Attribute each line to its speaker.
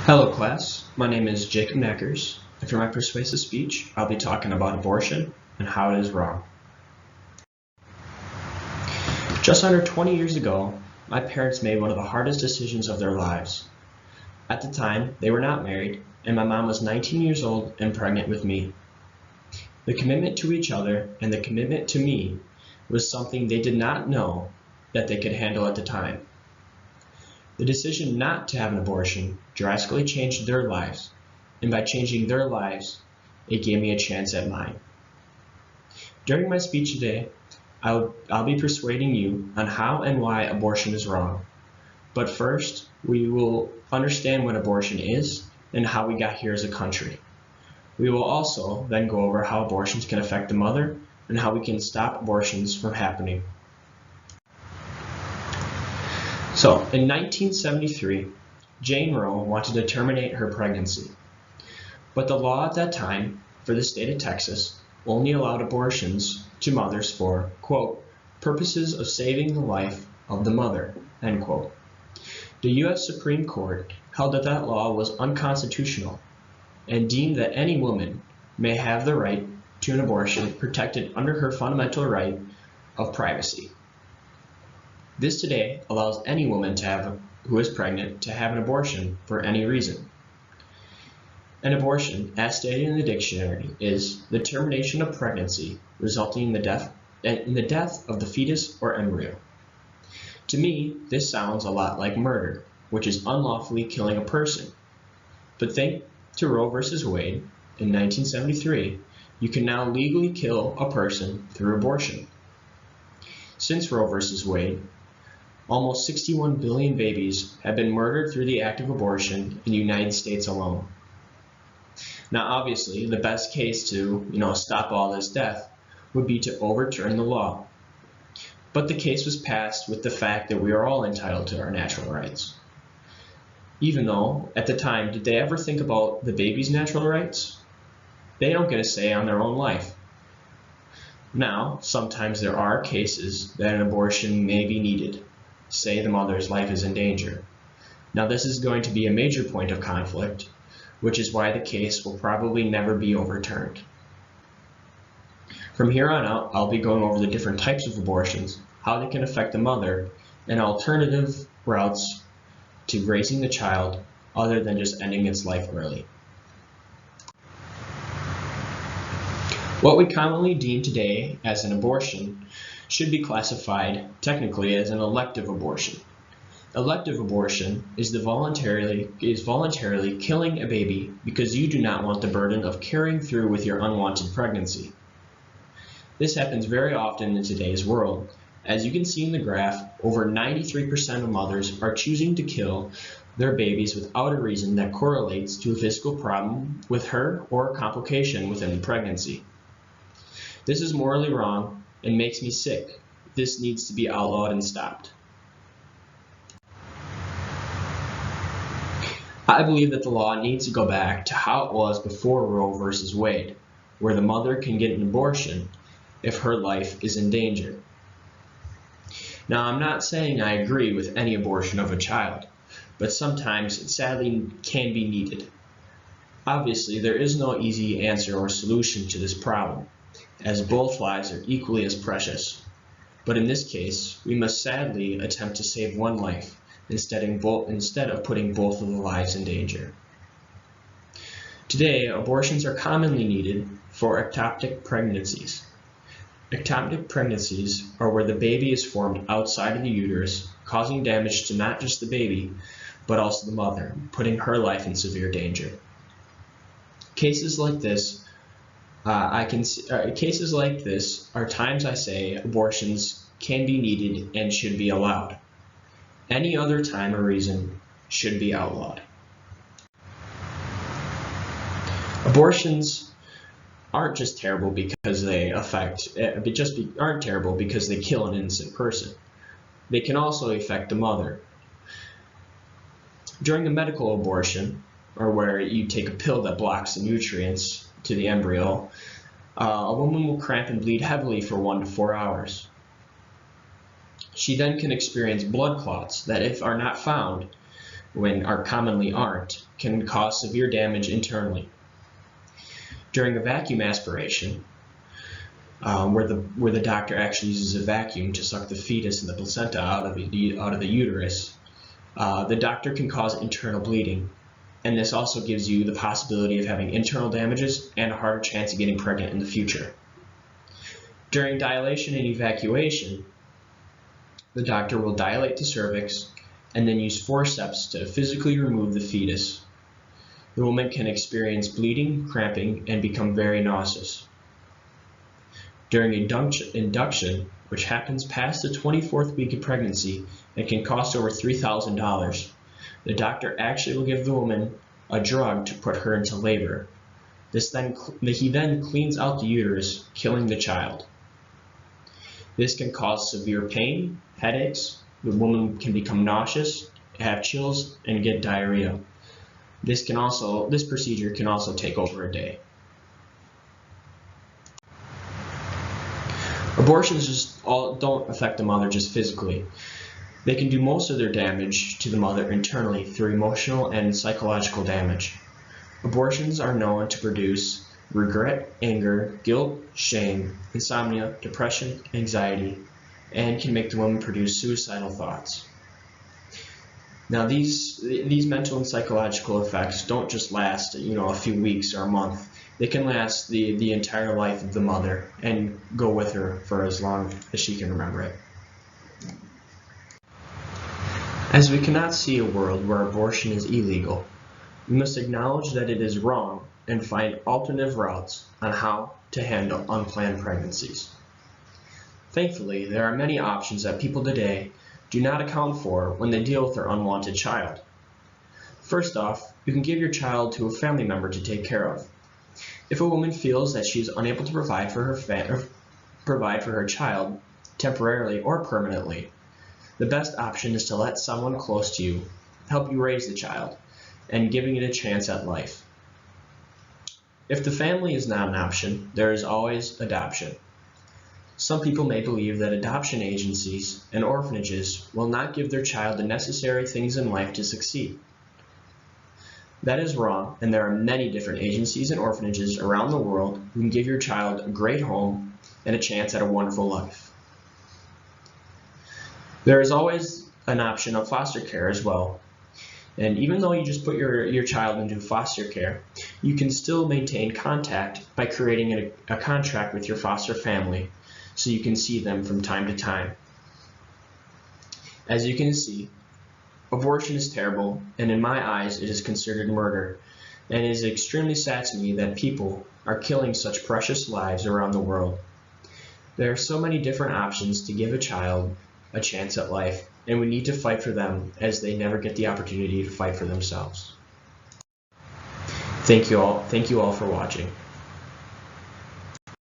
Speaker 1: Hello class, my name is Jacob Neckers, and for my persuasive speech, I'll be talking about abortion and how it is wrong. Just under 20 years ago, my parents made one of the hardest decisions of their lives. At the time, they were not married, and my mom was 19 years old and pregnant with me. The commitment to each other and the commitment to me was something they did not know that they could handle at the time. The decision not to have an abortion drastically changed their lives, and by changing their lives, it gave me a chance at mine. During my speech today, I'll be persuading you on how and why abortion is wrong. But first, we will understand what abortion is and how we got here as a country. We will also then go over how abortions can affect the mother and how we can stop abortions from happening. So, in 1973, Jane Roe wanted to terminate her pregnancy. But the law at that time, for the state of Texas, only allowed abortions to mothers for, quote, purposes of saving the life of the mother, end quote. The U.S. Supreme Court held that that law was unconstitutional and deemed that any woman may have the right to an abortion protected under her fundamental right of privacy. This today allows any woman who is pregnant to have an abortion for any reason. An abortion, as stated in the dictionary, is the termination of pregnancy resulting in the death of the fetus or embryo. To me, this sounds a lot like murder, which is unlawfully killing a person. But think to Roe v. Wade in 1973, you can now legally kill a person through abortion. Since Roe v. Wade, almost 61 billion babies have been murdered through the act of abortion in the United States alone. Now, obviously, the best case to stop all this death would be to overturn the law. But the case was passed with the fact that we are all entitled to our natural rights. Even though, at the time, did they ever think about the baby's natural rights? They don't get a say on their own life. Now, sometimes there are cases that an abortion may be needed. Say the mother's life is in danger. Now, this is going to be a major point of conflict, which is why the case will probably never be overturned. From here on out, I'll be going over the different types of abortions, how they can affect the mother, and alternative routes to raising the child other than just ending its life early. What we commonly deem today as an abortion should be classified technically as an elective abortion. Elective abortion is voluntarily killing a baby because you do not want the burden of carrying through with your unwanted pregnancy. This happens very often in today's world. As you can see in the graph, over 93% of mothers are choosing to kill their babies without a reason that correlates to a physical problem with her or a complication within the pregnancy. This is morally wrong and makes me sick. This needs to be outlawed and stopped. I believe that the law needs to go back to how it was before Roe v. Wade, where the mother can get an abortion if her life is in danger. Now, I'm not saying I agree with any abortion of a child, but sometimes it sadly can be needed. Obviously, there is no easy answer or solution to this problem, as both lives are equally as precious. But in this case, we must sadly attempt to save one life instead of putting both of the lives in danger. Today, abortions are commonly needed for ectopic pregnancies. Ectopic pregnancies are where the baby is formed outside of the uterus, causing damage to not just the baby, but also the mother, putting her life in severe danger. Cases like this are times I say abortions can be needed and should be allowed. Any other time or reason should be outlawed. Abortions aren't just terrible because they terrible because they kill an innocent person. They can also affect the mother. During a medical abortion, or where you take a pill that blocks the nutrients to the embryo, a woman will cramp and bleed heavily for 1 to 4 hours. She then can experience blood clots that, if are not found, or commonly aren't, can cause severe damage internally. During a vacuum aspiration, where the doctor actually uses a vacuum to suck the fetus and the placenta out of the uterus, the doctor can cause internal bleeding, and this also gives you the possibility of having internal damages and a harder chance of getting pregnant in the future. During dilation and evacuation, the doctor will dilate the cervix and then use forceps to physically remove the fetus. The woman can experience bleeding, cramping, and become very nauseous. During induction, which happens past the 24th week of pregnancy and can cost over $3,000, the doctor actually will give the woman a drug to put her into labor. He then cleans out the uterus, killing the child. This can cause severe pain, headaches. The woman can become nauseous, have chills, and get diarrhea. This procedure can also take over a day. Abortions don't affect the mother just physically. They can do most of their damage to the mother internally through emotional and psychological damage. Abortions are known to produce regret, anger, guilt, shame, insomnia, depression, anxiety, and can make the woman produce suicidal thoughts. Now these mental and psychological effects don't just last, a few weeks or a month. They can last the entire life of the mother and go with her for as long as she can remember it. As we cannot see a world where abortion is illegal, we must acknowledge that it is wrong and find alternative routes on how to handle unplanned pregnancies. Thankfully, there are many options that people today do not account for when they deal with their unwanted child. First off, you can give your child to a family member to take care of. If a woman feels that she is unable to provide for her child temporarily or permanently, the best option is to let someone close to you help you raise the child and giving it a chance at life. If the family is not an option, there is always adoption. Some people may believe that adoption agencies and orphanages will not give their child the necessary things in life to succeed. That is wrong, and there are many different agencies and orphanages around the world who can give your child a great home and a chance at a wonderful life. There is always an option of foster care as well. And even though you just put your child into foster care, you can still maintain contact by creating a contract with your foster family so you can see them from time to time. As you can see, abortion is terrible, and in my eyes it is considered murder, and it is extremely sad to me that people are killing such precious lives around the world. There are so many different options to give a child a chance at life, and we need to fight for them as they never get the opportunity to fight for themselves. Thank you all for watching.